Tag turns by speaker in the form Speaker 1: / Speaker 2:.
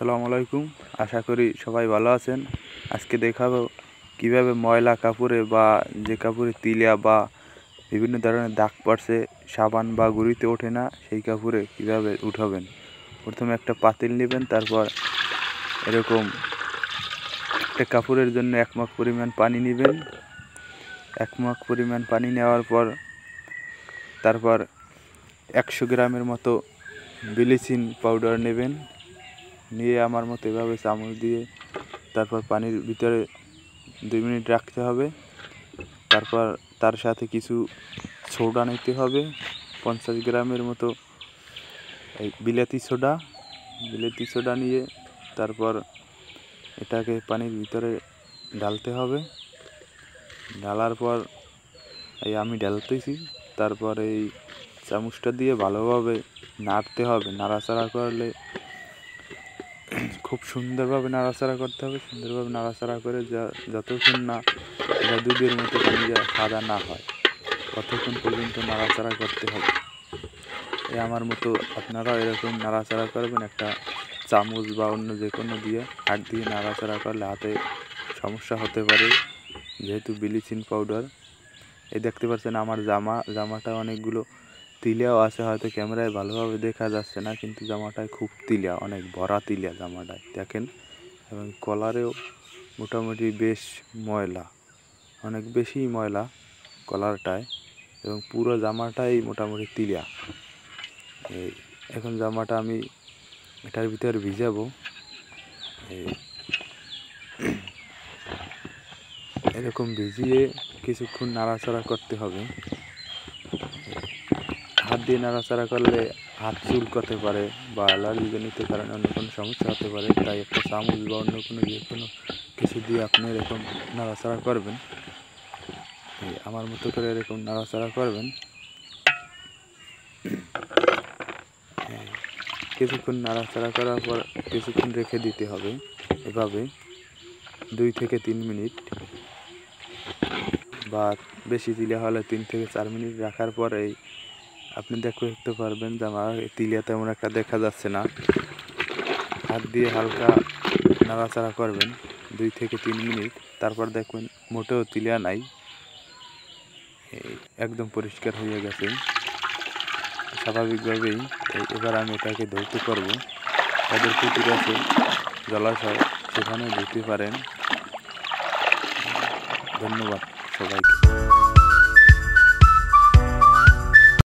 Speaker 1: আসসালামু আলাইকুম। আশা করি সবাই ভালো আছেন। আজকে দেখাবো কিভাবে ময়লা কাপড়ে বা যে কাপড়ে তিলিয়া বা বিভিন্ন ধরনের দাগ পড়ছে, সাবান বা গুঁড়িতে ওঠে না, সেই কাপড়ে কিভাবে উঠাবেন। প্রথমে একটা পাতিল নেবেন, তারপর এরকম একটা কাপড়ের জন্য 1 মগ পরিমাণ পানি নেবেন। 1 মগ পরিমাণ পানি নেওয়ার পর তারপর 100 গ্রামের মতো ব্লিচিং পাউডার নেবেন। নিয়ে আমার মতো এভাবে চামচ দিয়ে তারপর পানির ভিতরে 2 মিনিট রাখতে হবে। তারপর তার সাথে কিছু সোডা নিতে হবে, 50 গ্রামের মতো এই বিলাতি সোডা নিয়ে তারপর এটাকে পানির ভিতরে ঢালতে হবে। ঢালার পর আমি ঢালতেছি, তারপর এই চামচটা দিয়ে ভালোভাবে নাড়তে হবে। নাড়াচাড়া করলে খুব সুন্দরভাবে নাড়াচাড়া করতে হবে। সুন্দরভাবে নাড়াচাড়া করে যতক্ষণ না এটা দুধের মতো পানিটা সাদা না হয় ততক্ষণ পর্যন্ত নাড়াচাড়া করতে হবে। আমার মতো আপনারাও এরকম নাড়াচাড়া করবেন। একটা চামচ বা অন্য যে কোনো দিয়ে হাত দিয়ে নাড়াচাড়া করলে হাতে সমস্যা হতে পারে, যেহেতু ব্লিচিং পাউডার। এই দেখতে পাচ্ছেন আমার জামাটা অনেকগুলো তিলিয়াও আছে, হয়তো ক্যামেরায় ভালোভাবে দেখা যাচ্ছে না, কিন্তু জামাটায় খুব তিলিয়া, অনেক ভরা তিলিয়া জামাটায় দেখেন। এবং কলারেও মোটামুটি বেশ ময়লা, অনেক বেশি ময়লা কলারটায়, এবং পুরো জামাটাই মোটামুটি তিলিয়া। এখন জামাটা আমি এটার ভিতরে ভিজাবো। এরকম ভিজিয়ে কিছুক্ষণ নাড়াচাড়া করতে হবে। হাত দিয়ে নাড়াচাড়া করলে হাত চুলকাতে পারে বা অ্যালার্জিজনিত কারণে অন্য কোনো সমস্যা হতে পারে, তাই একটা চামচ বা অন্য কোনো যে কোনো কিছু দিয়ে আপনি এরকম নাড়াচাড়া করবেন। আমার মতো করে এরকম নাড়াচাড়া করবেন। কিছুক্ষণ নাড়াচাড়া করার পর কিছুক্ষণ রেখে দিতে হবে, এভাবে 2 থেকে 3 মিনিট, বা বেশি তিলিয়া হলে 3 থেকে 4 মিনিট রাখার পরে আপনি দেখতে পারবেন যে আমার তিলিয়া তেমন একটা দেখা যাচ্ছে না। হাত দিয়ে হালকা নাড়াচাড়া করবেন 2 থেকে 3 মিনিট, তারপর দেখবেন মোটেও তিলিয়া নাই, একদম পরিষ্কার হয়ে গেছে স্বাভাবিকভাবেই। এবার আমি এটাকে ধৌত করব। তাদের পুকুর আছে, জলাশয়, সেখানে ধুতে পারেন। ধন্যবাদ সবাইকে।